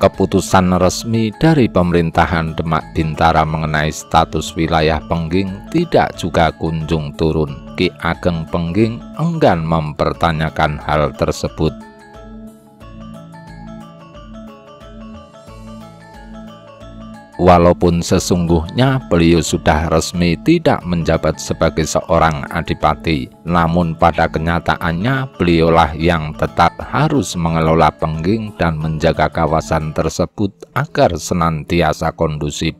Keputusan resmi dari pemerintahan Demak Bintara mengenai status wilayah Pengging tidak juga kunjung turun. Ki Ageng Pengging enggan mempertanyakan hal tersebut. Walaupun sesungguhnya beliau sudah resmi tidak menjabat sebagai seorang adipati, namun pada kenyataannya beliaulah yang tetap harus mengelola Pengging dan menjaga kawasan tersebut agar senantiasa kondusif.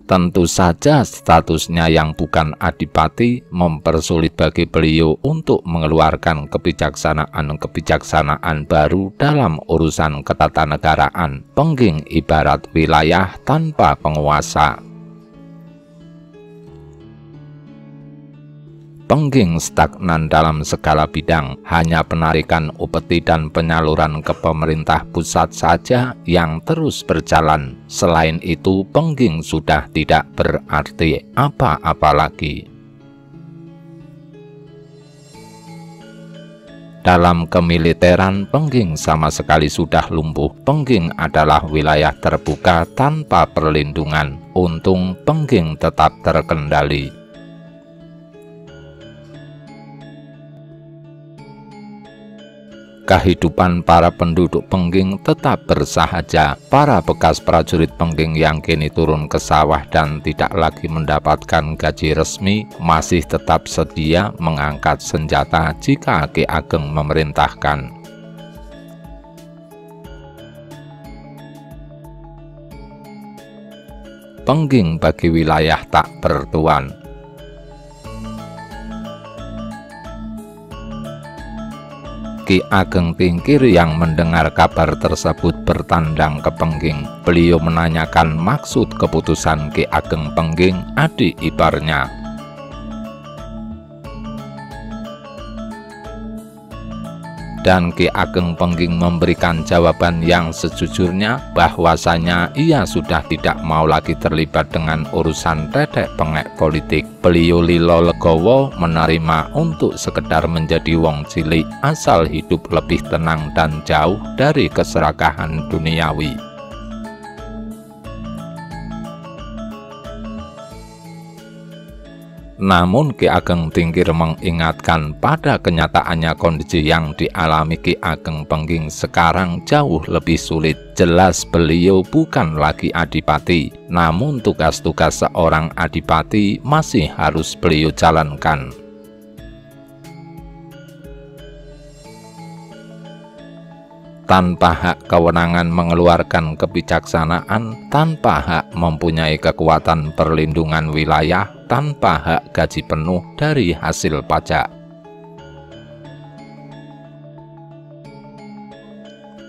Tentu saja statusnya yang bukan adipati mempersulit bagi beliau untuk mengeluarkan kebijaksanaan baru dalam urusan ketatanegaraan. Pengging ibarat wilayah tanpa penguasa. Pengging stagnan dalam segala bidang, hanya penarikan upeti dan penyaluran ke pemerintah pusat saja yang terus berjalan. Selain itu, Pengging sudah tidak berarti apa-apa lagi. Dalam kemiliteran, Pengging sama sekali sudah lumpuh. Pengging adalah wilayah terbuka tanpa perlindungan. Untung Pengging tetap terkendali. Kehidupan para penduduk Pengging tetap bersahaja. Para bekas prajurit Pengging yang kini turun ke sawah dan tidak lagi mendapatkan gaji resmi masih tetap sedia mengangkat senjata jika Ki Ageng memerintahkan. Pengging bagi wilayah tak bertuan. Ki Ageng Tingkir yang mendengar kabar tersebut bertandang ke Pengging. Beliau menanyakan maksud keputusan Ki Ageng Pengging, adik iparnya. Dan Ki Ageng Pengging memberikan jawaban yang sejujurnya bahwasanya ia sudah tidak mau lagi terlibat dengan urusan tetek pengek politik. Beliau lilo legowo menerima untuk sekedar menjadi wong cilik asal hidup lebih tenang dan jauh dari keserakahan duniawi. Namun Ki Ageng Tingkir mengingatkan pada kenyataannya kondisi yang dialami Ki Ageng Pengging sekarang jauh lebih sulit. Jelas beliau bukan lagi adipati, namun tugas-tugas seorang adipati masih harus beliau jalankan. Tanpa hak kewenangan mengeluarkan kebijaksanaan, tanpa hak mempunyai kekuatan perlindungan wilayah, tanpa hak gaji penuh dari hasil pajak.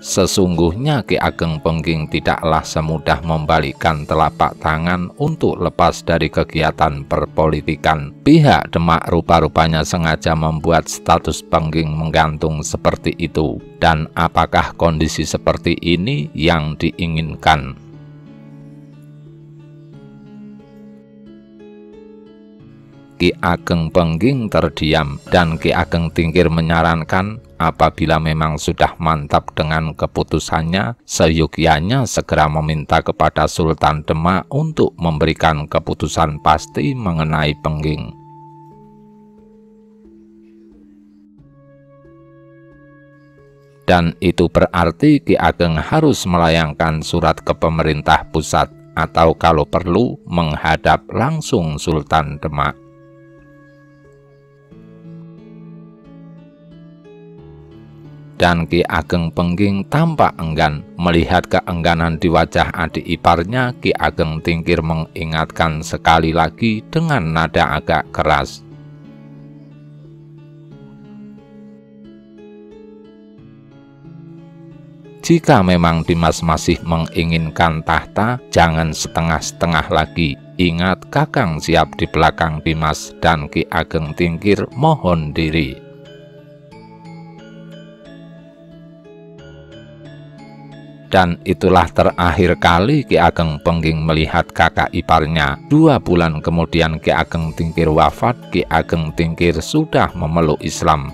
Sesungguhnya Ki Ageng Pengging tidaklah semudah membalikkan telapak tangan untuk lepas dari kegiatan perpolitikan. Pihak Demak rupa-rupanya sengaja membuat status Pengging menggantung seperti itu. Dan apakah kondisi seperti ini yang diinginkan? Ki Ageng Pengging terdiam dan Ki Ageng Tingkir menyarankan apabila memang sudah mantap dengan keputusannya, seyogyanya segera meminta kepada Sultan Demak untuk memberikan keputusan pasti mengenai Pengging. Dan itu berarti Ki Ageng harus melayangkan surat ke pemerintah pusat atau kalau perlu menghadap langsung Sultan Demak. Dan Ki Ageng Pengging tampak enggan. Melihat keengganan di wajah adik iparnya, Ki Ageng Tingkir mengingatkan sekali lagi dengan nada agak keras. Jika memang Dimas masih menginginkan tahta, jangan setengah-setengah lagi. Ingat, Kakang siap di belakang Dimas. Dan Ki Ageng Tingkir mohon diri. Dan itulah terakhir kali Ki Ageng Pengging melihat kakak iparnya. 2 bulan kemudian Ki Ageng Tingkir wafat. Ki Ageng Tingkir sudah memeluk Islam.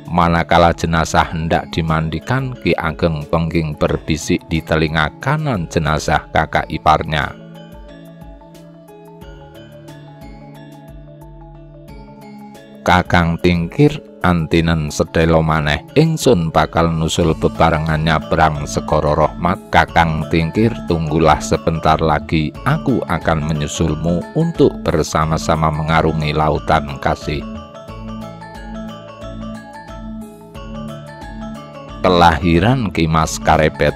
Manakala jenazah hendak dimandikan, Ki Ageng Pengging berbisik di telinga kanan jenazah kakak iparnya. "Kakang Tingkir, antinen sedelo maneh, ingsun bakal nusul bebarengannya Brang Segara Rahmat. Kakang Tingkir, tunggulah sebentar lagi, aku akan menyusulmu untuk bersama-sama mengarungi lautan kasih." Kelahiran Ki Mas Karepet.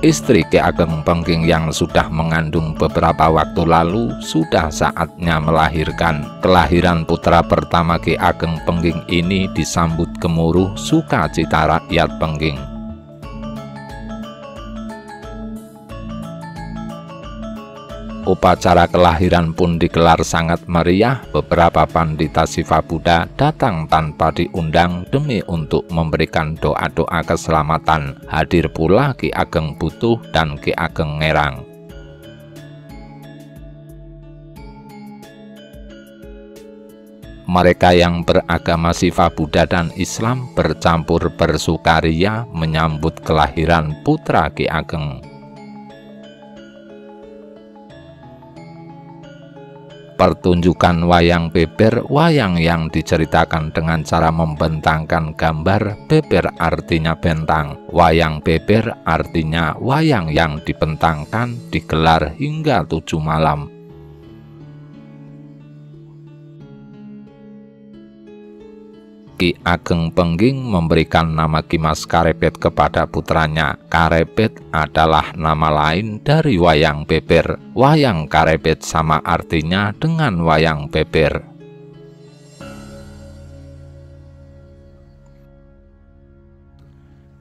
Istri Ki Ageng Pengging yang sudah mengandung beberapa waktu lalu sudah saatnya melahirkan. Kelahiran putra pertama Ki Ageng Pengging ini disambut gemuruh sukacita rakyat Pengging. Upacara kelahiran pun digelar sangat meriah. Beberapa pandita Sivabuddha datang tanpa diundang demi untuk memberikan doa-doa keselamatan. Hadir pula Ki Ageng Butuh dan Ki Ageng Ngerang. Mereka yang beragama Sivabuddha dan Islam bercampur bersukaria menyambut kelahiran putra Ki Ageng. Pertunjukan wayang beber, wayang yang diceritakan dengan cara membentangkan gambar. Beber artinya bentang, wayang beber artinya wayang yang dibentangkan, digelar hingga 7 malam. Ki Ageng Pengging memberikan nama Ki Mas Karepet kepada putranya. Karepet adalah nama lain dari wayang beber. Wayang Karepet sama artinya dengan wayang beber.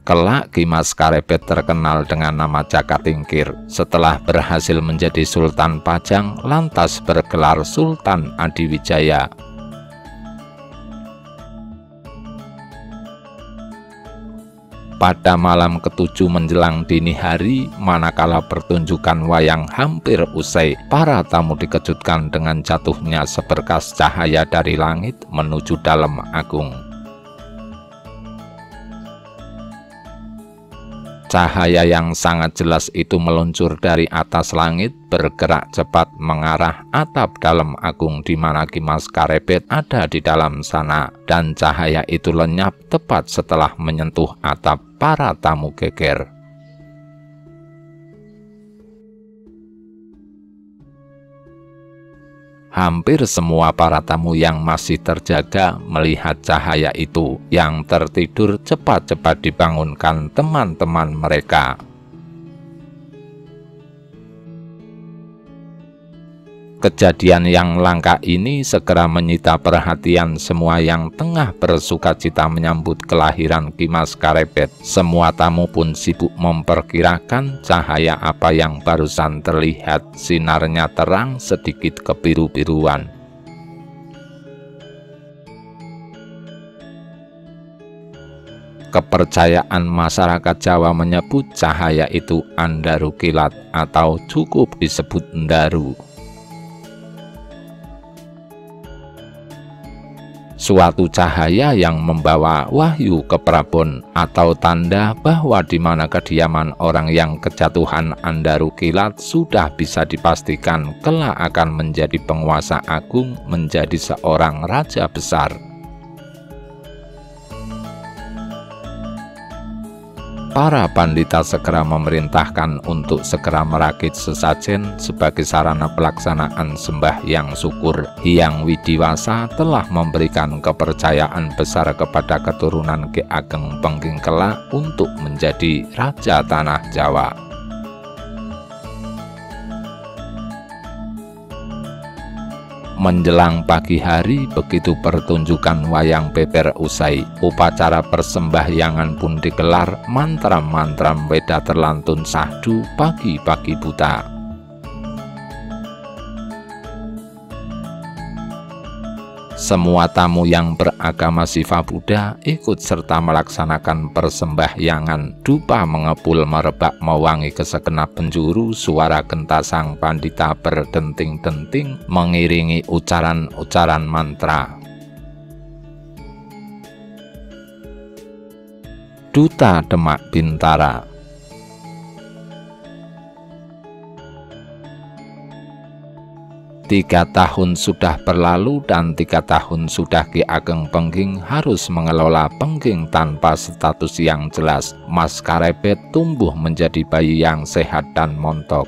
Kelak Ki Mas Karepet terkenal dengan nama Jaka Tingkir. Setelah berhasil menjadi Sultan Pajang, lantas bergelar Sultan Adiwijaya. Pada malam ke-7 menjelang dini hari, manakala pertunjukan wayang hampir usai, para tamu dikejutkan dengan jatuhnya seberkas cahaya dari langit menuju dalam agung. Cahaya yang sangat jelas itu meluncur dari atas langit, bergerak cepat mengarah atap dalam agung di mana Ki Mas Karepet ada di dalam sana, dan cahaya itu lenyap tepat setelah menyentuh atap. Para tamu geger. Hampir semua para tamu yang masih terjaga melihat cahaya itu. Yang tertidur cepat-cepat dibangunkan teman-teman mereka. Kejadian yang langka ini segera menyita perhatian semua yang tengah bersukacita menyambut kelahiran Ki Mas Karepet. Semua tamu pun sibuk memperkirakan cahaya apa yang barusan terlihat. Sinarnya terang sedikit kebiru-biruan. Kepercayaan masyarakat Jawa menyebut cahaya itu Andaru Kilat atau cukup disebut Ndaru. Suatu cahaya yang membawa wahyu ke Prabon atau tanda bahwa di mana kediaman orang yang kejatuhan Andaru Kilat sudah bisa dipastikan kelak akan menjadi penguasa agung, menjadi seorang raja besar. Para pandita segera memerintahkan untuk segera merakit sesajen sebagai sarana pelaksanaan sembahyang syukur. Hyang Widiwasa telah memberikan kepercayaan besar kepada keturunan Ki Ageng Pengging kelak untuk menjadi raja tanah Jawa. Menjelang pagi hari, begitu pertunjukan wayang beber usai, upacara persembahyangan pun digelar. Mantra-mantra Weda terlantun sahdu pagi-pagi buta. Semua tamu yang beragama Siva Buddha ikut serta melaksanakan persembahyangan. Dupa mengepul merebak mewangi ke segenap penjuru. Suara genta sang pandita berdenting-denting mengiringi ucaran-ucaran mantra. Duta Demak Bintara. Tiga tahun sudah berlalu dan 3 tahun sudah Ki Ageng Pengging harus mengelola Pengging tanpa status yang jelas. Mas Karebet tumbuh menjadi bayi yang sehat dan montok.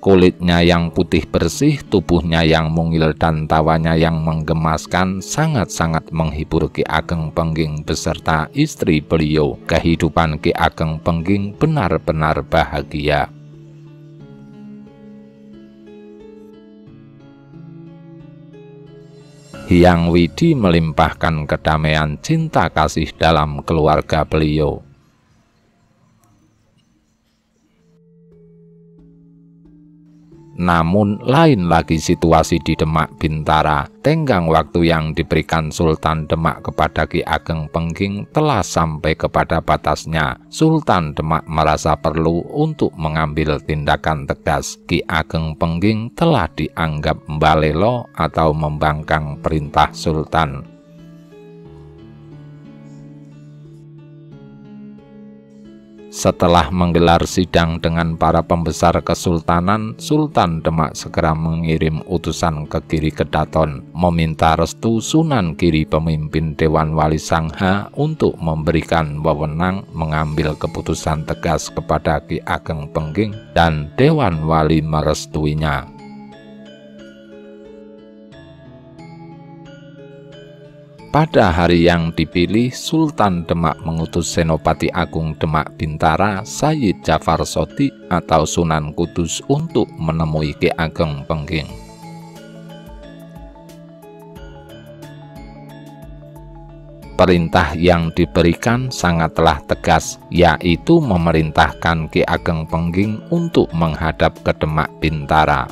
Kulitnya yang putih bersih, tubuhnya yang mungil dan tawanya yang menggemaskan sangat-sangat menghibur Ki Ageng Pengging beserta istri beliau. Kehidupan Ki Ageng Pengging benar-benar bahagia. Hyang Widi melimpahkan kedamaian cinta kasih dalam keluarga beliau. Namun lain lagi situasi di Demak Bintara. Tenggang waktu yang diberikan Sultan Demak kepada Ki Ageng Pengging telah sampai kepada batasnya. Sultan Demak merasa perlu untuk mengambil tindakan tegas. Ki Ageng Pengging telah dianggap mbalelo atau membangkang perintah Sultan. Setelah menggelar sidang dengan para pembesar kesultanan, Sultan Demak segera mengirim utusan ke Giri Kedaton, meminta restu Sunan Giri pemimpin Dewan Wali Sangha untuk memberikan wewenang mengambil keputusan tegas kepada Ki Ageng Pengging, dan Dewan Wali merestuinya. Pada hari yang dipilih, Sultan Demak mengutus Senopati Agung Demak Bintara, Sayyid Jafar Shodiq atau Sunan Kudus untuk menemui Ki Ageng Pengging. Perintah yang diberikan sangatlah tegas, yaitu memerintahkan Ki Ageng Pengging untuk menghadap ke Demak Bintara.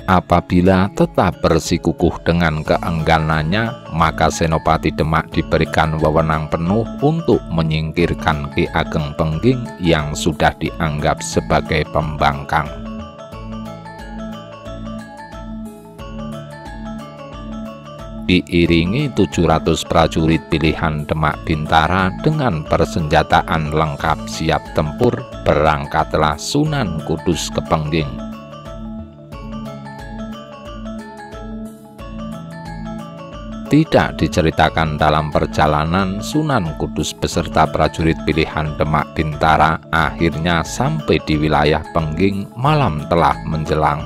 Apabila tetap bersikukuh dengan keengganannya, maka Senopati Demak diberikan wewenang penuh untuk menyingkirkan Ki Ageng Pengging yang sudah dianggap sebagai pembangkang. Diiringi 700 prajurit pilihan Demak Bintara dengan persenjataan lengkap siap tempur, berangkatlah Sunan Kudus ke Pengging. Tidak diceritakan dalam perjalanan, Sunan Kudus beserta prajurit pilihan Demak Bintara akhirnya sampai di wilayah Pengging malam telah menjelang.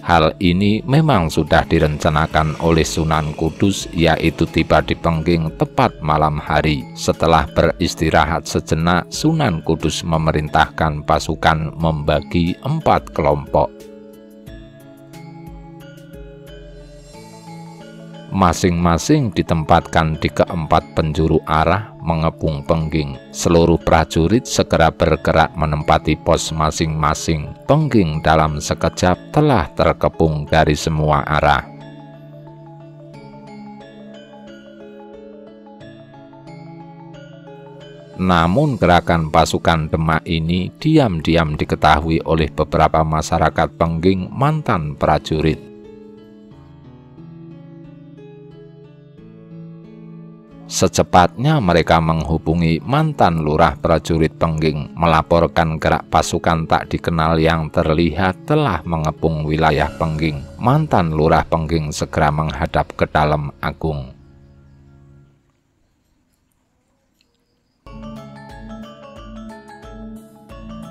Hal ini memang sudah direncanakan oleh Sunan Kudus, yaitu tiba di Pengging tepat malam hari. Setelah beristirahat sejenak, Sunan Kudus memerintahkan pasukan membagi 4 kelompok. Masing-masing ditempatkan di keempat penjuru arah mengepung Pengging. Seluruh prajurit segera bergerak menempati pos masing-masing. Pengging dalam sekejap telah terkepung dari semua arah. Namun gerakan pasukan Demak ini diam-diam diketahui oleh beberapa masyarakat Pengging mantan prajurit. Secepatnya mereka menghubungi mantan lurah prajurit Pengging, melaporkan gerak pasukan tak dikenal yang terlihat telah mengepung wilayah Pengging. Mantan lurah Pengging segera menghadap ke Dalem Agung.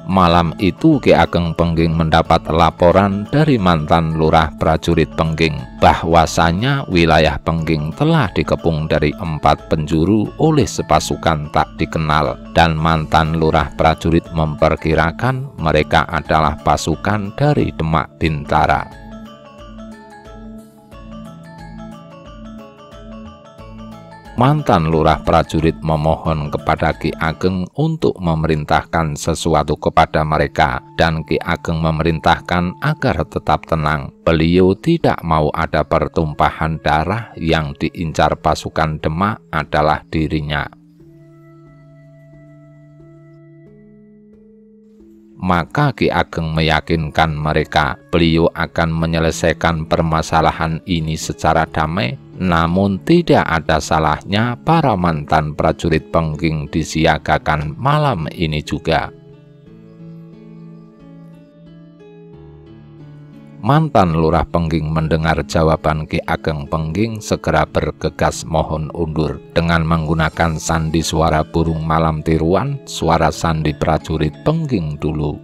Malam itu Ki Ageng Pengging mendapat laporan dari mantan lurah prajurit Pengging bahwasanya wilayah Pengging telah dikepung dari 4 penjuru oleh sepasukan tak dikenal, dan mantan lurah prajurit memperkirakan mereka adalah pasukan dari Demak Bintara. Mantan lurah prajurit memohon kepada Ki Ageng untuk memerintahkan sesuatu kepada mereka, dan Ki Ageng memerintahkan agar tetap tenang. Beliau tidak mau ada pertumpahan darah. Yang diincar pasukan Demak adalah dirinya. Maka Ki Ageng meyakinkan mereka beliau akan menyelesaikan permasalahan ini secara damai. Namun tidak ada salahnya para mantan prajurit Pengging disiagakan malam ini juga. Mantan lurah Pengging mendengar jawaban Ki Ageng Pengging segera bergegas mohon undur dengan menggunakan sandi suara burung malam tiruan, suara sandi prajurit Pengging dulu.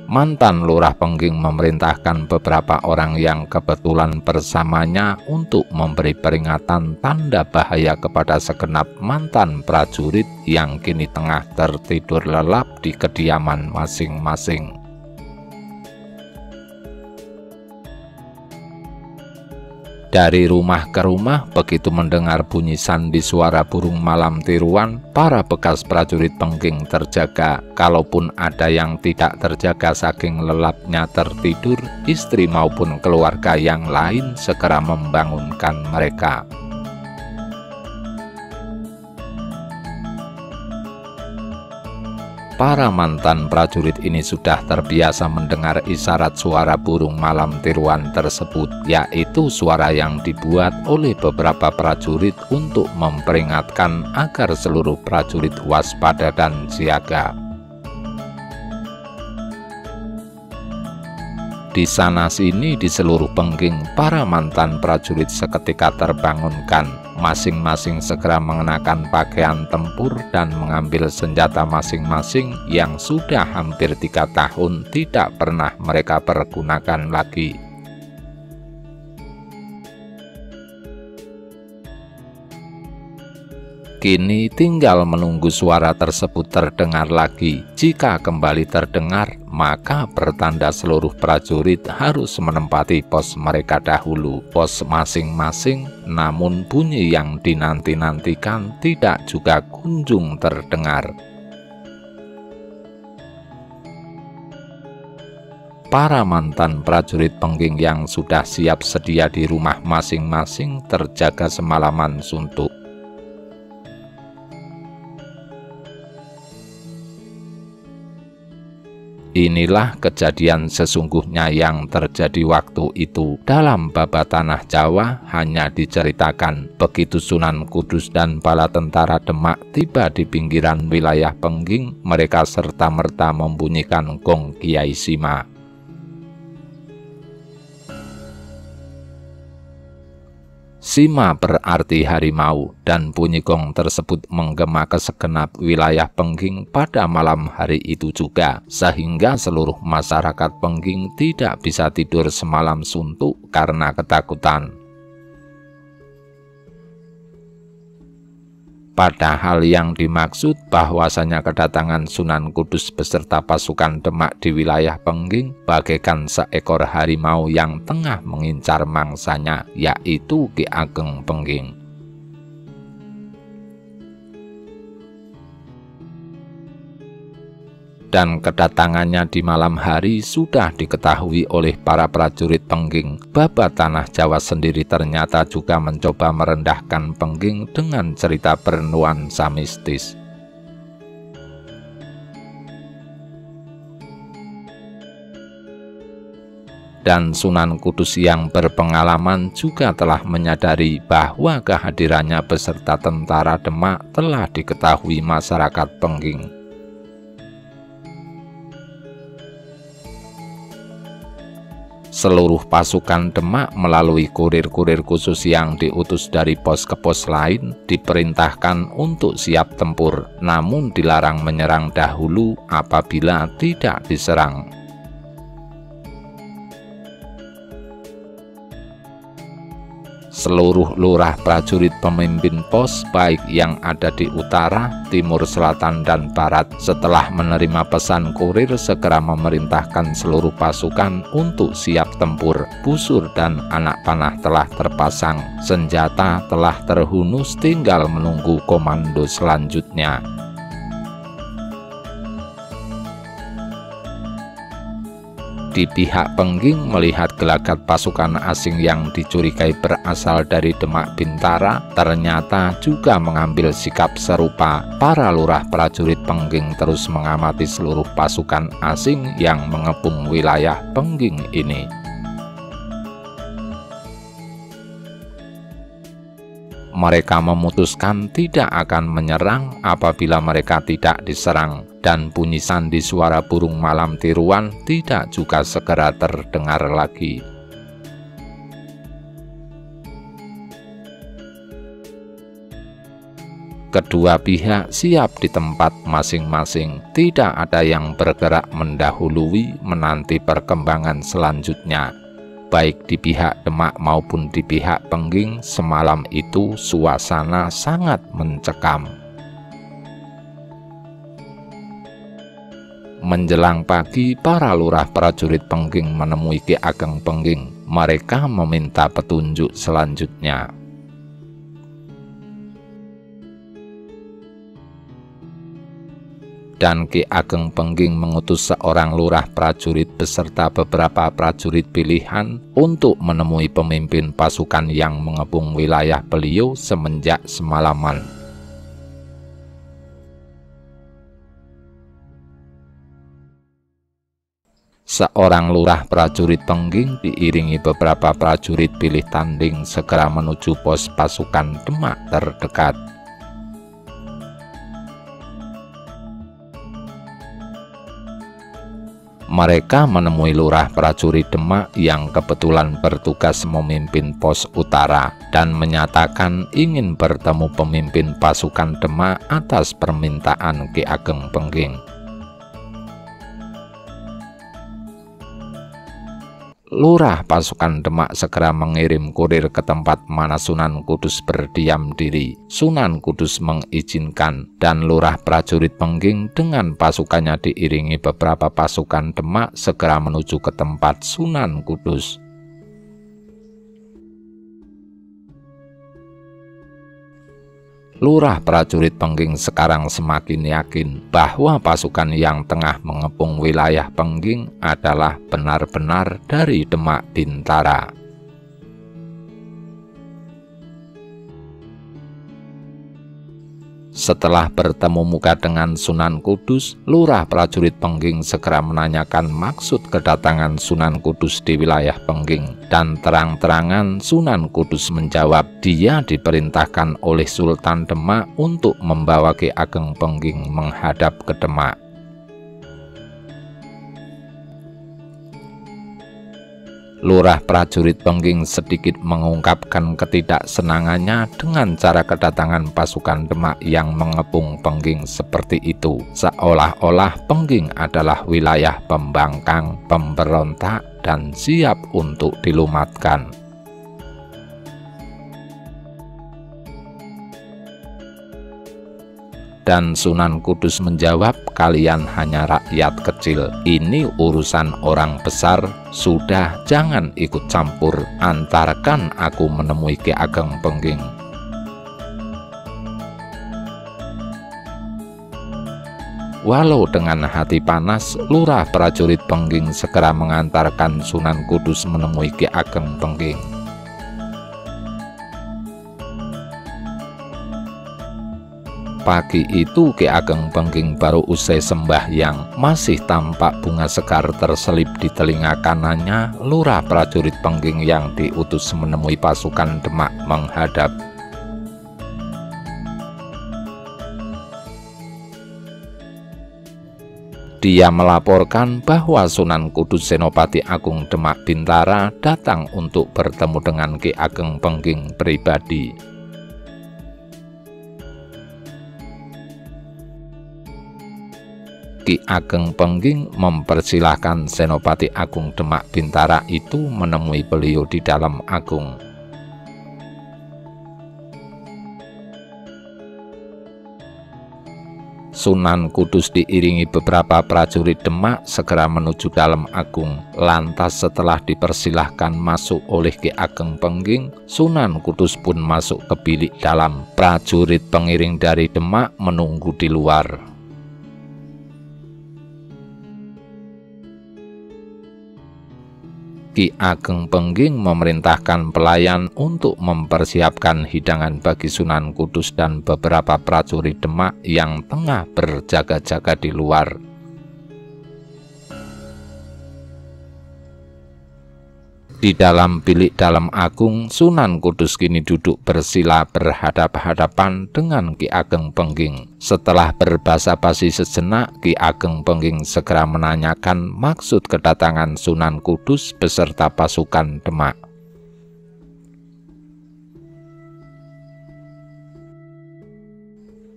Mantan lurah Pengging memerintahkan beberapa orang yang kebetulan bersamanya untuk memberi peringatan tanda bahaya kepada segenap mantan prajurit yang kini tengah tertidur lelap di kediaman masing-masing. Dari rumah ke rumah, begitu mendengar bunyi sandi suara burung malam tiruan, para bekas prajurit Pengging terjaga. Kalaupun ada yang tidak terjaga saking lelapnya tertidur, istri maupun keluarga yang lain segera membangunkan mereka. Para mantan prajurit ini sudah terbiasa mendengar isyarat suara burung malam tiruan tersebut, yaitu suara yang dibuat oleh beberapa prajurit untuk memperingatkan agar seluruh prajurit waspada dan siaga. Di sana-sini di seluruh Pengging, para mantan prajurit seketika terbangunkan. Masing-masing segera mengenakan pakaian tempur dan mengambil senjata masing-masing yang sudah hampir 3 tahun tidak pernah mereka pergunakan lagi. Kini tinggal menunggu suara tersebut terdengar lagi. Jika kembali terdengar, maka pertanda seluruh prajurit harus menempati pos mereka dahulu, pos masing-masing. Namun bunyi yang dinanti-nantikan tidak juga kunjung terdengar. Para mantan prajurit Pengging yang sudah siap sedia di rumah masing-masing terjaga semalaman suntuk. Inilah kejadian sesungguhnya yang terjadi waktu itu. Dalam baba tanah Jawa hanya diceritakan begitu Sunan Kudus dan bala tentara Demak tiba di pinggiran wilayah Pengging, mereka serta-merta membunyikan gong Kiai Sima. Sima berarti harimau, dan bunyi gong tersebut menggema ke segenap wilayah Pengging pada malam hari itu juga, sehingga seluruh masyarakat Pengging tidak bisa tidur semalam suntuk karena ketakutan. Padahal yang dimaksud bahwasanya kedatangan Sunan Kudus beserta pasukan Demak di wilayah Pengging bagaikan seekor harimau yang tengah mengincar mangsanya, yaitu Ki Ageng Pengging. Dan kedatangannya di malam hari sudah diketahui oleh para prajurit Pengging. Baba tanah Jawa sendiri ternyata juga mencoba merendahkan Pengging dengan cerita bernuansa mistis. Dan Sunan Kudus yang berpengalaman juga telah menyadari bahwa kehadirannya beserta tentara Demak telah diketahui masyarakat Pengging. Seluruh pasukan Demak melalui kurir-kurir khusus yang diutus dari pos ke pos lain diperintahkan untuk siap tempur, namun dilarang menyerang dahulu apabila tidak diserang. Seluruh lurah prajurit pemimpin pos baik yang ada di utara, timur, selatan, dan barat setelah menerima pesan kurir segera memerintahkan seluruh pasukan untuk siap tempur. Busur dan anak panah telah terpasang, senjata telah terhunus, tinggal menunggu komando selanjutnya. Di pihak Pengging melihat gelagat pasukan asing yang dicurigai berasal dari Demak Bintara ternyata juga mengambil sikap serupa. Para lurah prajurit Pengging terus mengamati seluruh pasukan asing yang mengepung wilayah Pengging ini. Mereka memutuskan tidak akan menyerang apabila mereka tidak diserang, dan bunyi sandi suara burung malam tiruan tidak juga segera terdengar lagi. Kedua pihak siap di tempat masing-masing, tidak ada yang bergerak mendahului menanti perkembangan selanjutnya. Baik di pihak Demak maupun di pihak Pengging, semalam itu suasana sangat mencekam. Menjelang pagi, para lurah prajurit Pengging menemui Ki Ageng Pengging. Mereka meminta petunjuk selanjutnya. Dan Ki Ageng Pengging mengutus seorang lurah prajurit beserta beberapa prajurit pilihan untuk menemui pemimpin pasukan yang mengepung wilayah beliau semenjak semalaman. Seorang lurah prajurit Pengging diiringi beberapa prajurit pilih tanding segera menuju pos pasukan Demak terdekat. Mereka menemui lurah prajurit Demak yang kebetulan bertugas memimpin pos utara dan menyatakan ingin bertemu pemimpin pasukan Demak atas permintaan Ki Ageng Pengging. Lurah pasukan Demak segera mengirim kurir ke tempat mana Sunan Kudus berdiam diri. Sunan Kudus mengizinkan dan lurah prajurit Pengging dengan pasukannya diiringi beberapa pasukan Demak segera menuju ke tempat Sunan Kudus. Lurah prajurit Pengging sekarang semakin yakin bahwa pasukan yang tengah mengepung wilayah Pengging adalah benar-benar dari Demak Bintara. Setelah bertemu muka dengan Sunan Kudus, lurah prajurit Pengging segera menanyakan maksud kedatangan Sunan Kudus di wilayah Pengging. Dan terang-terangan Sunan Kudus menjawab dia diperintahkan oleh Sultan Demak untuk membawa Ki Ageng Pengging menghadap ke Demak. Lurah prajurit Pengging sedikit mengungkapkan ketidaksenangannya dengan cara kedatangan pasukan Demak yang mengepung Pengging seperti itu, seolah-olah Pengging adalah wilayah pembangkang, pemberontak, dan siap untuk dilumatkan. Dan Sunan Kudus menjawab, kalian hanya rakyat kecil, ini urusan orang besar, sudah jangan ikut campur, antarkan aku menemui Ki Ageng Pengging. Walau dengan hati panas, lurah prajurit Pengging segera mengantarkan Sunan Kudus menemui Ki Ageng Pengging. Pagi itu Ki Ageng Pengging baru usai sembahyang, masih tampak bunga sekar terselip di telinga kanannya. Lurah prajurit Pengging yang diutus menemui pasukan Demak menghadap. Dia melaporkan bahwa Sunan Kudus Senopati Agung Demak Bintara datang untuk bertemu dengan Ki Ageng Pengging pribadi. Ki Ageng Pengging mempersilahkan Senopati Agung Demak Bintara itu menemui beliau di dalam agung. Sunan Kudus diiringi beberapa prajurit Demak segera menuju Dalem Agung. Lantas setelah dipersilahkan masuk oleh Ki Ageng Pengging, Sunan Kudus pun masuk ke bilik dalam. Prajurit pengiring dari Demak menunggu di luar. Ki Ageng Pengging memerintahkan pelayan untuk mempersiapkan hidangan bagi Sunan Kudus dan beberapa prajurit Demak yang tengah berjaga-jaga di luar. Di dalam bilik Dalem Agung, Sunan Kudus kini duduk bersila berhadap-hadapan dengan Ki Ageng Pengging. Setelah berbasa-basi sejenak, Ki Ageng Pengging segera menanyakan maksud kedatangan Sunan Kudus beserta pasukan Demak.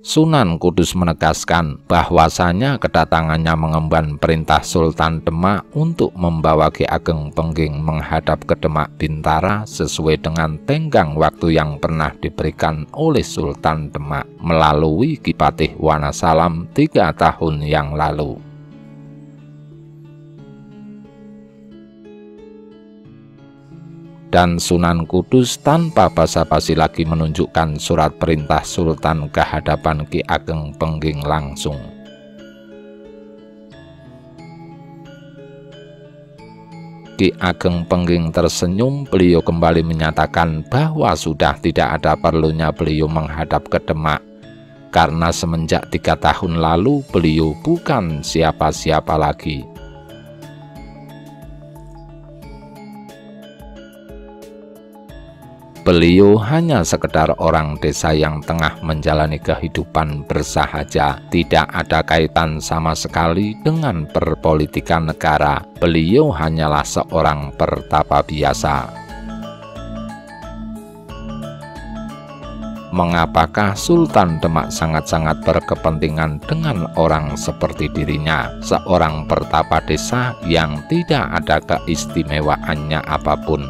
Sunan Kudus menegaskan bahwasanya kedatangannya mengemban perintah Sultan Demak untuk membawa Ki Ageng Pengging menghadap ke Demak Bintara sesuai dengan tenggang waktu yang pernah diberikan oleh Sultan Demak melalui Ki Patih Wanasalam 3 tahun yang lalu. Dan Sunan Kudus tanpa basa-basi lagi menunjukkan surat perintah Sultan ke hadapan Ki Ageng Pengging langsung. Ki Ageng Pengging tersenyum, beliau kembali menyatakan bahwa sudah tidak ada perlunya beliau menghadap ke Demak, karena semenjak 3 tahun lalu beliau bukan siapa-siapa lagi. Beliau hanya sekedar orang desa yang tengah menjalani kehidupan bersahaja, tidak ada kaitan sama sekali dengan perpolitikan negara. Beliau hanyalah seorang pertapa biasa. Mengapakah Sultan Demak sangat-sangat berkepentingan dengan orang seperti dirinya, seorang pertapa desa yang tidak ada keistimewaannya apapun?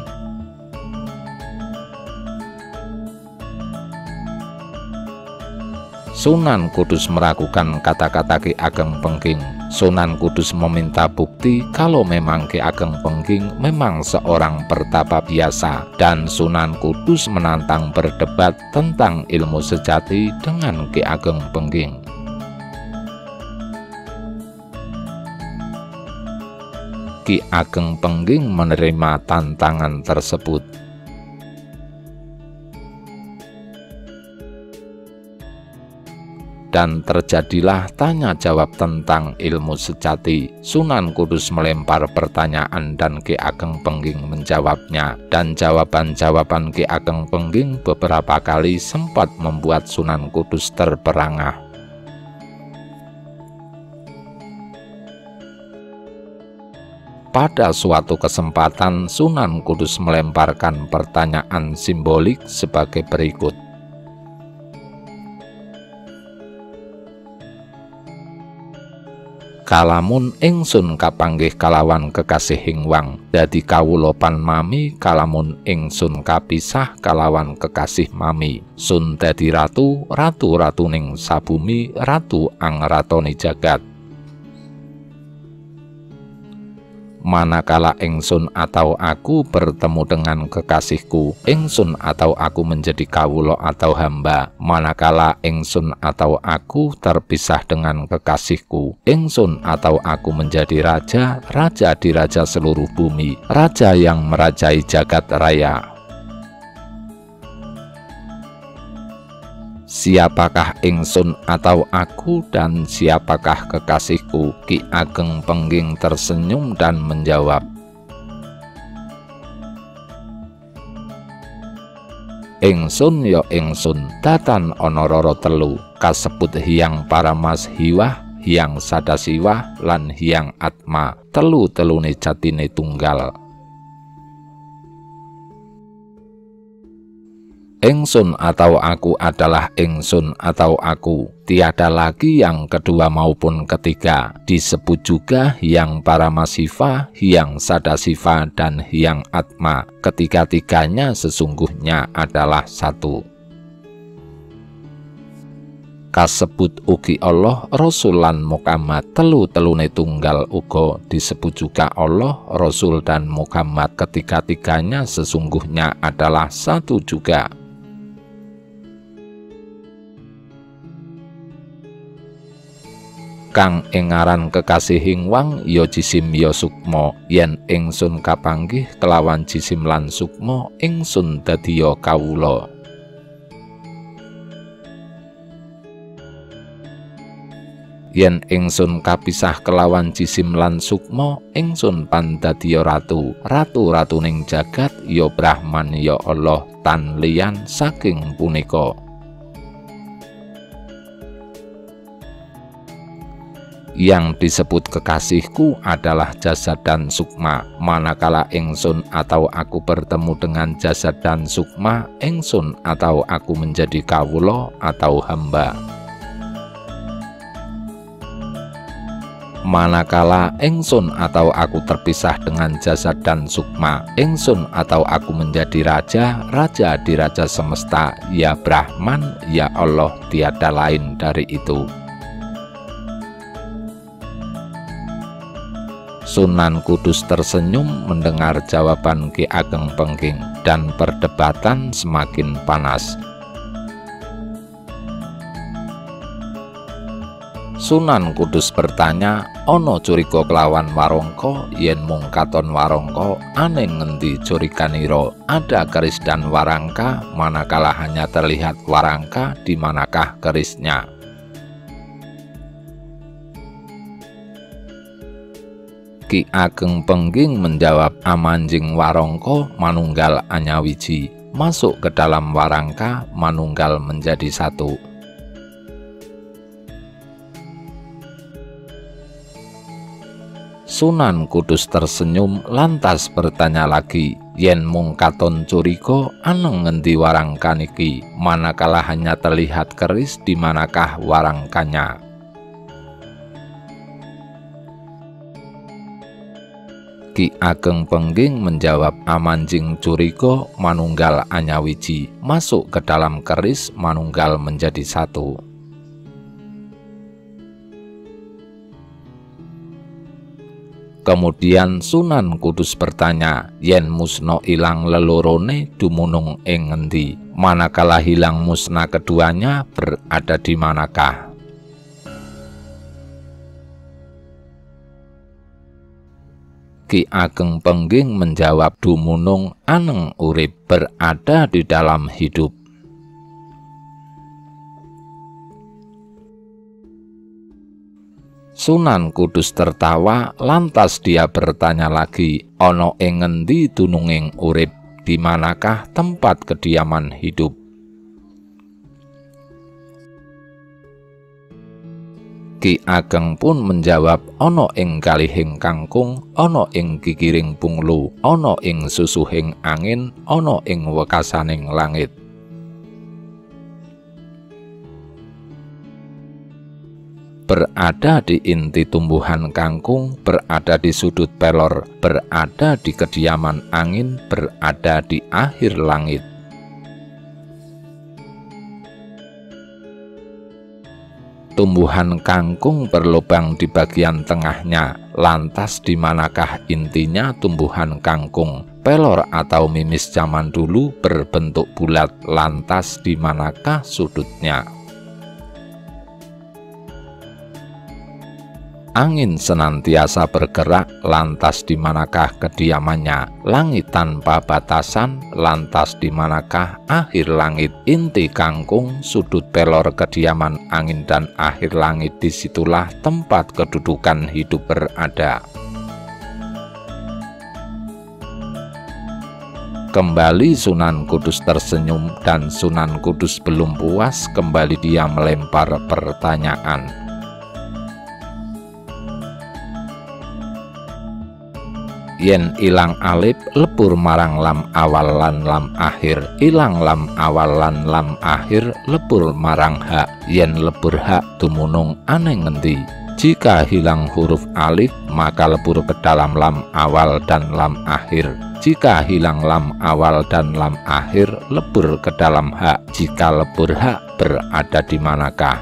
Sunan Kudus meragukan kata-kata Ki Ageng Pengging. Sunan Kudus meminta bukti kalau memang Ki Ageng Pengging memang seorang pertapa biasa, dan Sunan Kudus menantang berdebat tentang ilmu sejati dengan Ki Ageng Pengging. Ki Ageng Pengging menerima tantangan tersebut. Dan terjadilah tanya jawab tentang ilmu sejati. Sunan Kudus melempar pertanyaan dan Ki Ageng Pengging menjawabnya, dan jawaban-jawaban Ki Ageng Pengging beberapa kali sempat membuat Sunan Kudus terperangah. Pada suatu kesempatan, Sunan Kudus melemparkan pertanyaan simbolik sebagai berikut. Kalamun ingsun kapanggih kalawan kekasihing wang, dadi kawula panmami kalamun ingsun kapisah kalawan kekasih mami. Sun dadi ratu, ratu-ratuning sabumi, ratu angratoni jagat. Manakala ingsun atau aku bertemu dengan kekasihku, ingsun atau aku menjadi kawula atau hamba. Manakala ingsun atau aku terpisah dengan kekasihku, ingsun atau aku menjadi raja, raja di raja seluruh bumi, raja yang merajai jagat raya. Siapakah ingsun atau aku dan siapakah kekasihku? Ki Ageng Pengging tersenyum dan menjawab, ingsun ya ingsun, datan ana rara telu, kasebut Hyang Paramas Hiwah, Hyang Sadasiwah, lan Hyang Atma, telu-telune jatine tunggal. Ingsun atau aku adalah ingsun atau aku, tiada lagi yang kedua maupun ketiga. Disebut juga Hyang Paramasiva, Hyang Sadasiva, dan Hyang Atma. Ketiga-tiganya sesungguhnya adalah satu. Kasebut ugi Allah, Rasul lan Muhammad telu-telune tunggal uga disebut juga Allah, Rasul dan Muhammad ketiga-tiganya sesungguhnya adalah satu juga. Kang ing ngaran kekasihing wang ya jisim ya sukma, yen ingsun kapanggih kelawan jisim lan sukma ingsun dadiya kawula. Yen ingsun kapisah kelawan jisim lan sukma ingsun pandadiya ratu, ratu-ratuning jagat ya Brahman ya Allah tan liyan saking punika. Yang disebut kekasihku adalah jasad dan sukma. Manakala ingsun atau aku bertemu dengan jasad dan sukma, ingsun atau aku menjadi kawula atau hamba. Manakala ingsun atau aku terpisah dengan jasad dan sukma, ingsun atau aku menjadi raja, raja di raja semesta, ya Brahman, ya Allah, tiada lain dari itu. Sunan Kudus tersenyum mendengar jawaban Ki Ageng Pengging, dan perdebatan semakin panas. Sunan Kudus bertanya, ana curiga kelawan warangka? Yen mung katon warangka, aneng ngendi curiganira? Ada keris dan warangka, manakala hanya terlihat warangka, di manakah kerisnya? Ki Ageng Pengging menjawab, amanjing warangka manunggal anyawiji, masuk ke dalam warangka manunggal menjadi satu. Sunan Kudus tersenyum lantas bertanya lagi, yen mung katon curiga aneng ngendi warangka niki, manakala hanya terlihat keris, di manakah warangkanya? Ki Ageng Pengging menjawab, amanjing curiga manunggal anyawiji, masuk ke dalam keris manunggal menjadi satu. Kemudian Sunan Kudus bertanya, yen musna ilang lelorone dumunung ing ngendi? Manakala hilang musnah keduanya berada di manakah? Ki Ageng Pengging menjawab, dumunung aneng urip, berada di dalam hidup. Sunan Kudus tertawa, lantas dia bertanya lagi, ana ing ngendi dununging urip, di manakah tempat kediaman hidup? Ki Ageng pun menjawab, ana ing kalihing kangkung, ana ing kikiring punglu, ana ing susuhing angin, ana ing wekasaning langit. Berada di inti tumbuhan kangkung, berada di sudut pelor, berada di kediaman angin, berada di akhir langit. Tumbuhan kangkung berlubang di bagian tengahnya, lantas di manakah intinya tumbuhan kangkung? Pelor atau mimis zaman dulu berbentuk bulat, lantas di manakah sudutnya? Angin senantiasa bergerak, lantas di manakah kediamannya? Langit tanpa batasan, lantas di manakah akhir langit? Inti kangkung, sudut pelor kediaman angin dan akhir langit, disitulah tempat kedudukan hidup berada. Kembali Sunan Kudus tersenyum, dan Sunan Kudus belum puas, kembali dia melempar pertanyaan. Yen ilang alif lebur marang lam awal lan lam akhir, ilang lam awal lan lam akhir lebur marang hak. Yen lebur hak dumunung aneng ngendi? Jika hilang huruf alif maka lebur ke dalam lam awal dan lam akhir. Jika hilang lam awal dan lam akhir lebur ke dalam hak. Jika lebur hak berada di manakah?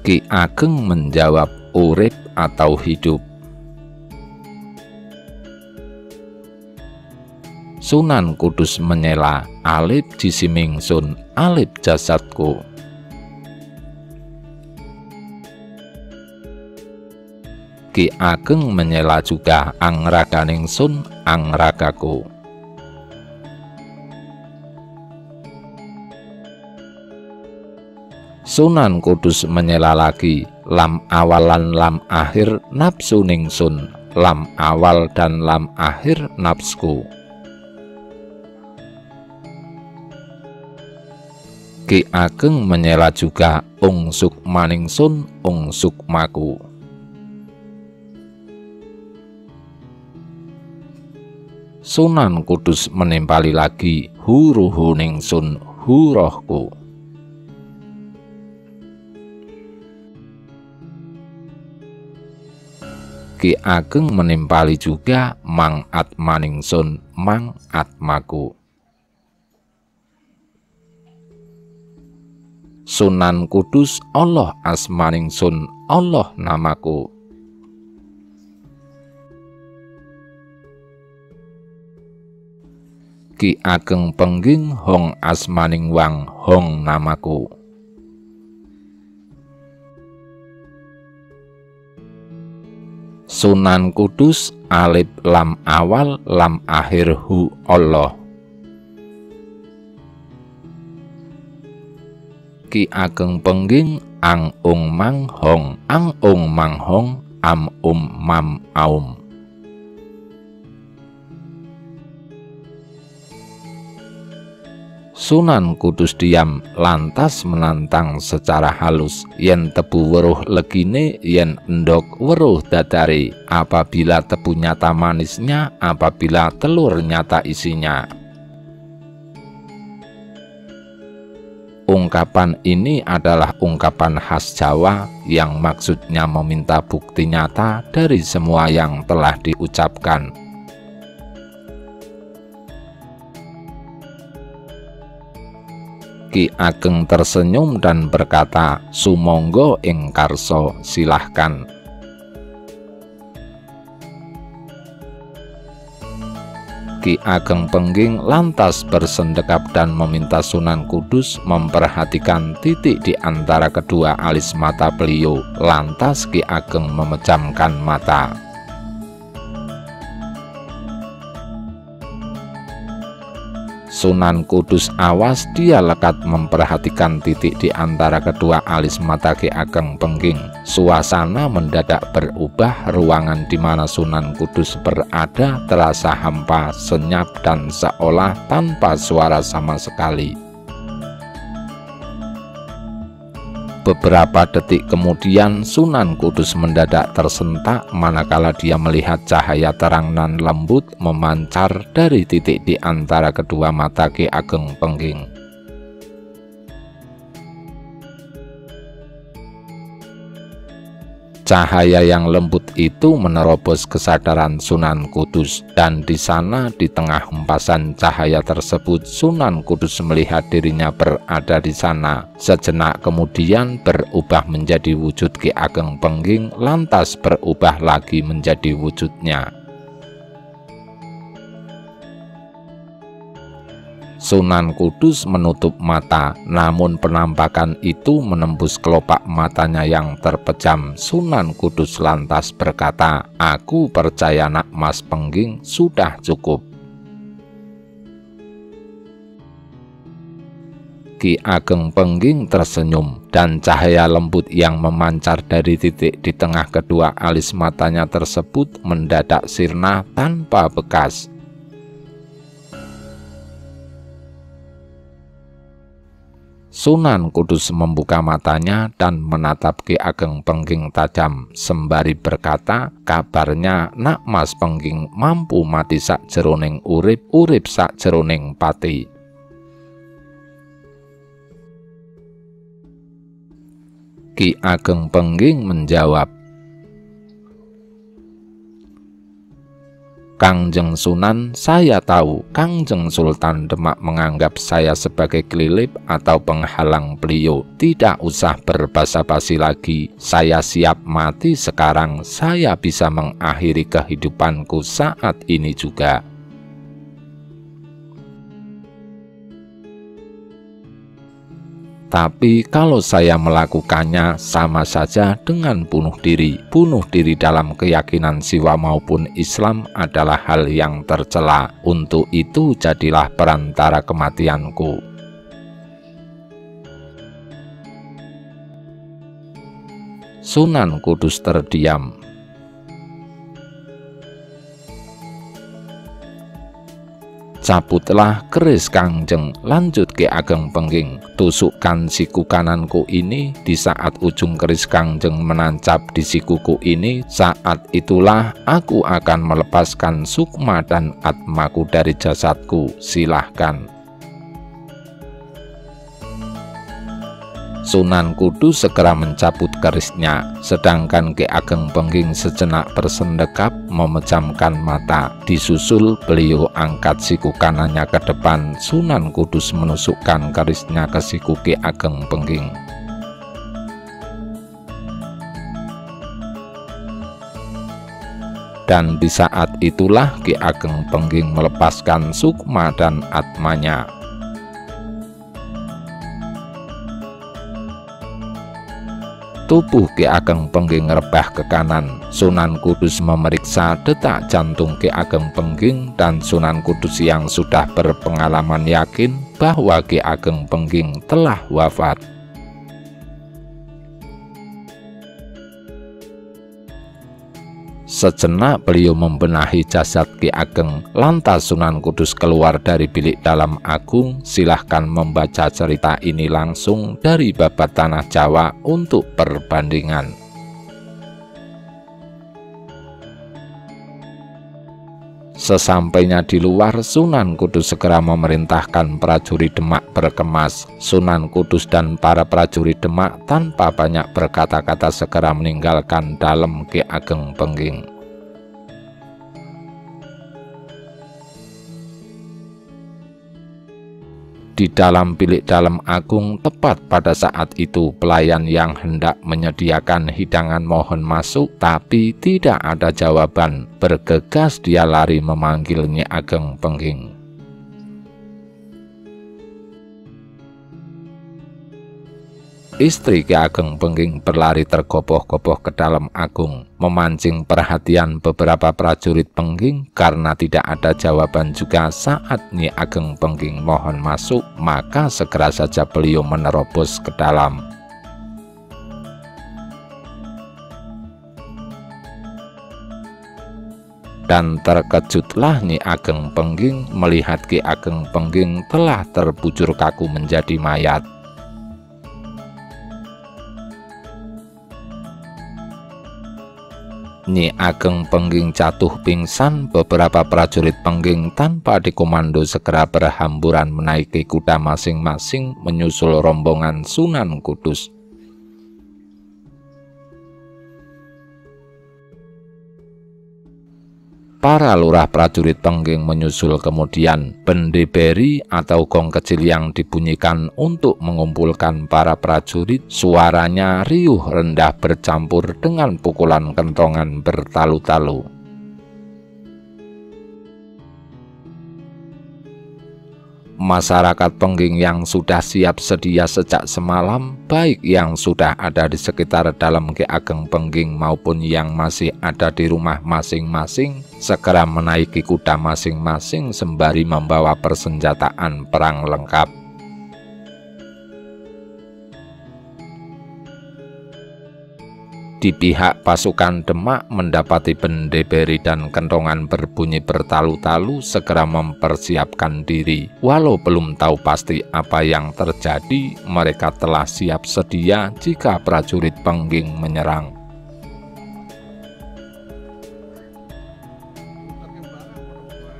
Ki Ageng menjawab, urip atau hidup. Sunan Kudus menyela, alip jisimingsun, alip jasadku. Ki Ageng menyela juga, angraganingsun, angragaku. Sunan Kudus menyela lagi, lam awalan lam akhir nafsu ningsun, lam awal dan lam akhir nafsku. Ki Ageng menyela juga, ungsuk maningsun, ungsuk maku. Sunan Kudus menimpali lagi, huruhu ningsun, hurohku. Ki Ageng menimpali juga, mang atmaningsun, mang atmaku. Sunan Kudus, Allah asmaningsun, Allah namaku. Ki Ageng pengging, hong asmaning wang, hong namaku. Sunan Kudus, alif lam awal lam akhir hu Allah. Ki Ageng pengging, ang ung mang hong, ang ung mang hong, am mam aum. Sunan Kudus diam, lantas menantang secara halus, yen tebu weruh legine, yen endok weruh dadari, apabila tebu nyata manisnya, apabila telur nyata isinya. Ungkapan ini adalah ungkapan khas Jawa yang maksudnya meminta bukti nyata dari semua yang telah diucapkan. Ki Ageng tersenyum dan berkata, sumangga ing karsa, silahkan. Ki Ageng pengging lantas bersendekap dan meminta Sunan Kudus memperhatikan titik di antara kedua alis mata beliau. Lantas Ki Ageng memejamkan mata. Sunan Kudus awas, dia lekat memperhatikan titik di antara kedua alis mata Ki Ageng pengging. Suasana mendadak berubah, ruangan di mana Sunan Kudus berada terasa hampa, senyap dan seolah tanpa suara sama sekali. Beberapa detik kemudian Sunan Kudus mendadak tersentak manakala dia melihat cahaya terang nan lembut memancar dari titik di antara kedua mata Ki Ageng pengging. Cahaya yang lembut itu menerobos kesadaran Sunan Kudus, dan di sana di tengah hempasan cahaya tersebut Sunan Kudus melihat dirinya berada di sana. Sejenak kemudian berubah menjadi wujud Ki Ageng pengging, lantas berubah lagi menjadi wujudnya. Sunan Kudus menutup mata, namun penampakan itu menembus kelopak matanya yang terpejam. Sunan Kudus lantas berkata, "Aku percaya Nak Mas Pengging, sudah cukup." Ki Ageng Pengging tersenyum, dan cahaya lembut yang memancar dari titik di tengah kedua alis matanya tersebut mendadak sirna tanpa bekas. Sunan Kudus membuka matanya dan menatap Ki Ageng Pengging tajam, sembari berkata, "Kabarnya Nak Mas Pengging mampu mati sakjeroning urip, urip sakjeroning pati." Ki Ageng Pengging menjawab, Kangjeng Sunan, saya tahu Kangjeng Sultan Demak menganggap saya sebagai kelilip atau penghalang beliau. Tidak usah berbasa-basi lagi. Saya siap mati sekarang. Saya bisa mengakhiri kehidupanku saat ini juga. Tapi kalau saya melakukannya sama saja dengan bunuh diri. Bunuh diri dalam keyakinan Siwa maupun Islam adalah hal yang tercela. Untuk itu jadilah perantara kematianku. Sunan Kudus terdiam. Cabutlah keris Kangjeng, lanjut Ki Ageng Pengging. Tusukkan siku kananku ini. Di saat ujung keris Kangjeng menancap di sikuku ini, saat itulah aku akan melepaskan sukma dan atmaku dari jasadku. Silahkan. Sunan Kudus segera mencabut kerisnya, sedangkan Ki Ageng Pengging sejenak bersendekap memejamkan mata. Disusul beliau angkat siku kanannya ke depan. Sunan Kudus menusukkan kerisnya ke siku Ki Ageng Pengging. Dan di saat itulah Ki Ageng Pengging melepaskan sukma dan atmanya. Tubuh Ki Ageng Pengging rebah ke kanan. Sunan Kudus memeriksa detak jantung Ki Ageng Pengging, dan Sunan Kudus yang sudah berpengalaman yakin bahwa Ki Ageng Pengging telah wafat. Sejenak beliau membenahi jasad Ki Ageng. Lantas Sunan Kudus keluar dari bilik dalam agung. Silahkan membaca cerita ini langsung dari Babat Tanah Jawa untuk perbandingan. Sesampainya di luar, Sunan Kudus segera memerintahkan prajurit Demak berkemas. Sunan Kudus dan para prajurit Demak tanpa banyak berkata-kata segera meninggalkan dalem Ki Ageng Pengging. Di dalam bilik dalam agung, tepat pada saat itu pelayan yang hendak menyediakan hidangan mohon masuk, tapi tidak ada jawaban. Bergegas dia lari memanggil Nyi Ageng Pengging. Istri Ki Ageng Pengging berlari tergopoh-gopoh ke dalam agung, memancing perhatian beberapa prajurit Pengging. Karena tidak ada jawaban juga saat Nyi Ageng Pengging mohon masuk, maka segera saja beliau menerobos ke dalam. Dan terkejutlah Nyi Ageng Pengging melihat Ki Ageng Pengging telah terbujur kaku menjadi mayat. Nyi Ageng Pengging jatuh pingsan. Beberapa prajurit Pengging tanpa dikomando segera berhamburan menaiki kuda masing-masing menyusul rombongan Sunan Kudus. Para lurah prajurit Pengging menyusul kemudian. Bendeberi atau gong kecil yang dibunyikan untuk mengumpulkan para prajurit. Suaranya riuh rendah bercampur dengan pukulan kentongan bertalu-talu. Masyarakat Pengging yang sudah siap sedia sejak semalam, baik yang sudah ada di sekitar dalam Ki Ageng Pengging maupun yang masih ada di rumah masing-masing, segera menaiki kuda masing-masing sembari membawa persenjataan perang lengkap. Di pihak pasukan Demak mendapati bendeberi dan kentongan berbunyi bertalu-talu segera mempersiapkan diri. Walau belum tahu pasti apa yang terjadi, mereka telah siap sedia jika prajurit Pengging menyerang.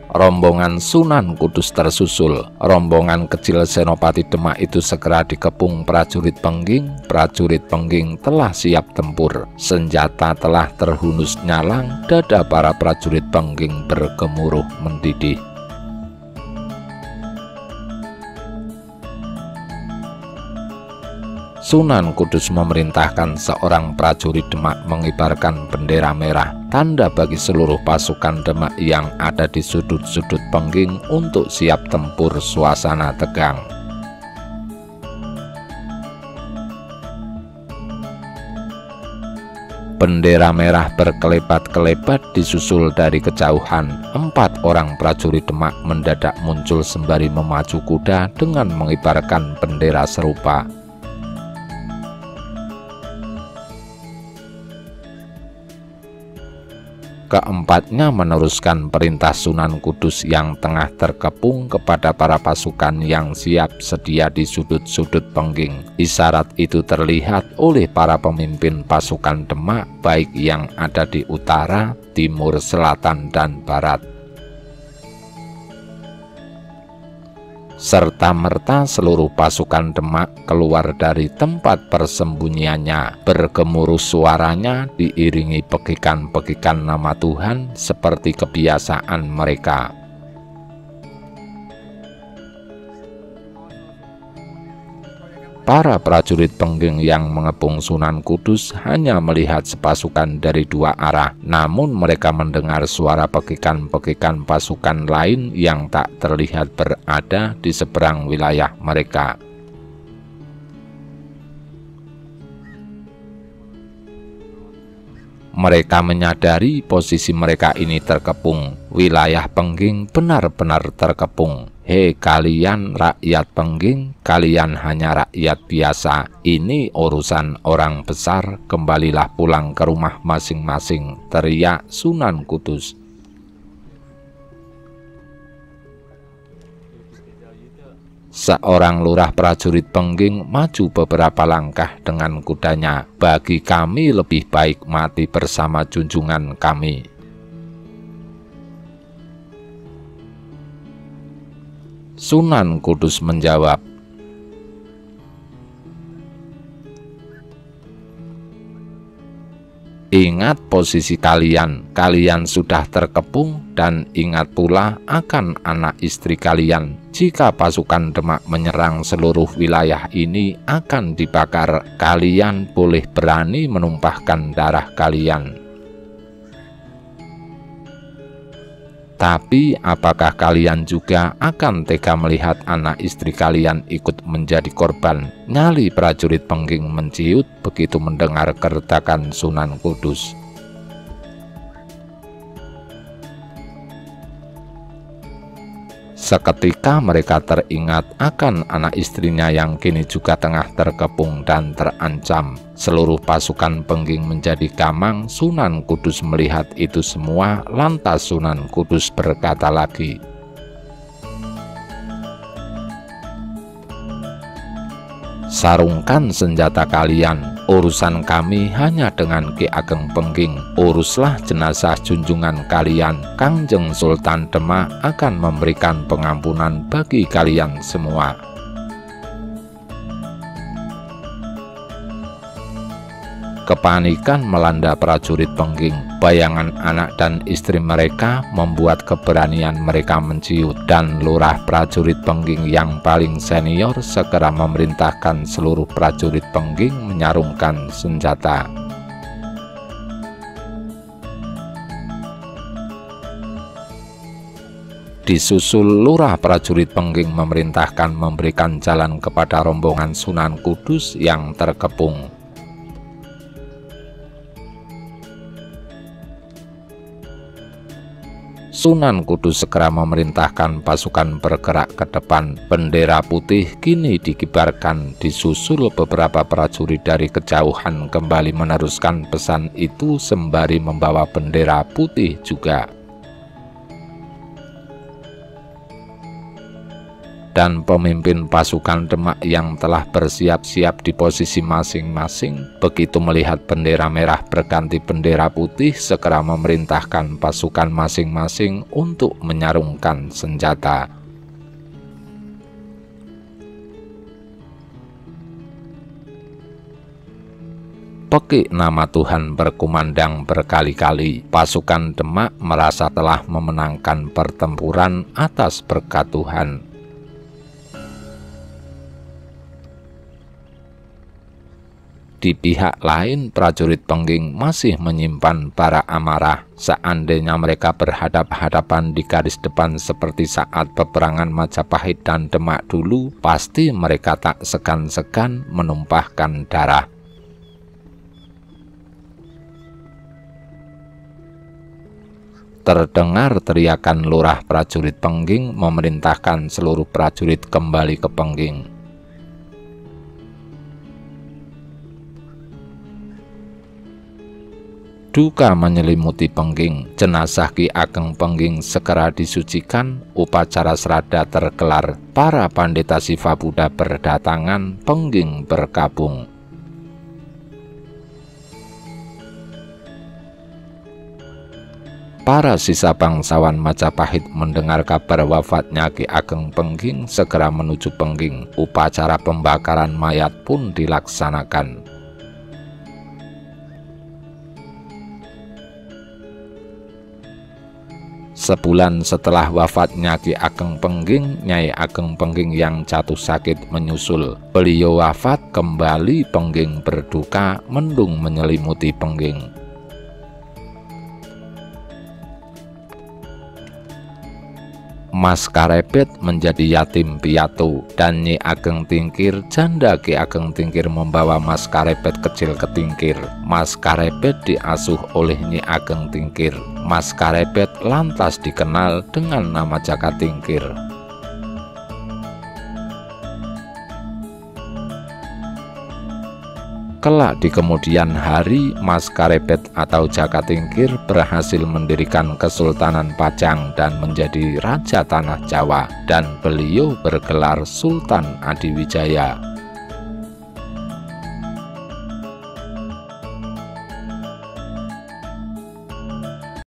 Rombongan Sunan Kudus tersusul. Rombongan kecil Senopati Demak itu segera dikepung prajurit Pengging. Prajurit Pengging telah siap tempur. Senjata telah terhunus nyalang. Dada para prajurit Pengging bergemuruh mendidih. Sunan Kudus memerintahkan seorang prajurit Demak mengibarkan bendera merah, tanda bagi seluruh pasukan Demak yang ada di sudut-sudut Pengging untuk siap tempur suasana tegang. Bendera merah berkelebat-kelebat disusul dari kejauhan. 4 orang prajurit Demak mendadak muncul sembari memacu kuda dengan mengibarkan bendera serupa. Keempatnya meneruskan perintah Sunan Kudus yang tengah terkepung kepada para pasukan yang siap sedia di sudut-sudut Pengging. Isyarat itu terlihat oleh para pemimpin pasukan Demak baik yang ada di utara, timur, selatan, dan barat. Serta-merta seluruh pasukan Demak keluar dari tempat persembunyiannya. Bergemuruh suaranya diiringi pekikan-pekikan nama Tuhan seperti kebiasaan mereka. Para prajurit Pengging yang mengepung Sunan Kudus hanya melihat sepasukan dari 2 arah, namun mereka mendengar suara pekikan-pekikan pasukan lain yang tak terlihat berada di seberang wilayah mereka. Mereka menyadari posisi mereka ini terkepung. Wilayah Pengging benar-benar terkepung. Hei kalian rakyat Pengging, kalian hanya rakyat biasa. Ini urusan orang besar, kembalilah pulang ke rumah masing-masing, teriak Sunan Kudus. Seorang lurah prajurit Pengging maju beberapa langkah dengan kudanya. Bagi kami lebih baik mati bersama junjungan kami. Sunan Kudus menjawab, ingat posisi kalian, kalian sudah terkepung, dan ingat pula akan anak istri kalian. Jika pasukan Demak menyerang seluruh wilayah ini akan dibakar, kalian boleh berani menumpahkan darah kalian. Tapi apakah kalian juga akan tega melihat anak istri kalian ikut menjadi korban? Nyali prajurit Pengging menciut begitu mendengar keretakan Sunan Kudus. Seketika mereka teringat akan anak istrinya yang kini juga tengah terkepung dan terancam. Seluruh pasukan Pengging menjadi gamang. Sunan Kudus melihat itu semua, lantas Sunan Kudus berkata lagi, sarungkan senjata kalian, urusan kami hanya dengan Ki Ageng Pengging. Uruslah jenazah junjungan kalian, Kangjeng Sultan Demak akan memberikan pengampunan bagi kalian semua. Kepanikan melanda prajurit Pengging. Bayangan anak dan istri mereka membuat keberanian mereka menciut, dan lurah prajurit Pengging yang paling senior segera memerintahkan seluruh prajurit Pengging menyarungkan senjata. Disusul lurah prajurit Pengging memerintahkan memberikan jalan kepada rombongan Sunan Kudus yang terkepung. Sunan Kudus segera memerintahkan pasukan bergerak ke depan. Bendera putih kini dikibarkan, disusul beberapa prajurit dari kejauhan kembali meneruskan pesan itu sembari membawa bendera putih juga. dan pemimpin pasukan Demak yang telah bersiap-siap di posisi masing-masing, begitu melihat bendera merah berganti bendera putih, segera memerintahkan pasukan masing-masing untuk menyarungkan senjata. Pekik nama Tuhan berkumandang berkali-kali. Pasukan Demak merasa telah memenangkan pertempuran atas berkat Tuhan. Di pihak lain, prajurit Pengging masih menyimpan bara amarah. Seandainya mereka berhadap-hadapan di garis depan seperti saat peperangan Majapahit dan Demak dulu, pasti mereka tak segan-segan menumpahkan darah. Terdengar teriakan lurah prajurit Pengging memerintahkan seluruh prajurit kembali ke Pengging. Duka menyelimuti Pengging. Jenazah Ki Ageng Pengging segera disucikan. Upacara serada tergelar. Para pandita Siva Buddha berdatangan. Pengging bergabung. Para sisa bangsawan Majapahit mendengar kabar wafatnya Ki Ageng Pengging segera menuju Pengging. Upacara pembakaran mayat pun dilaksanakan. Sebulan setelah wafatnya Ki Ageng Pengging, Nyai Ageng Pengging yang jatuh sakit menyusul. Beliau wafat, kembali Pengging berduka, mendung menyelimuti Pengging. Mas Karebet menjadi yatim piatu, dan Nyi Ageng Tingkir, janda Ki Ageng Tingkir, membawa Mas Karebet kecil ke Tingkir. Mas Karebet diasuh oleh Nyi Ageng Tingkir. Mas Karebet lantas dikenal dengan nama Jaka Tingkir. Kelak di kemudian hari, Mas Karebet atau Jaka Tingkir berhasil mendirikan Kesultanan Pajang dan menjadi Raja Tanah Jawa, dan beliau bergelar Sultan Adiwijaya.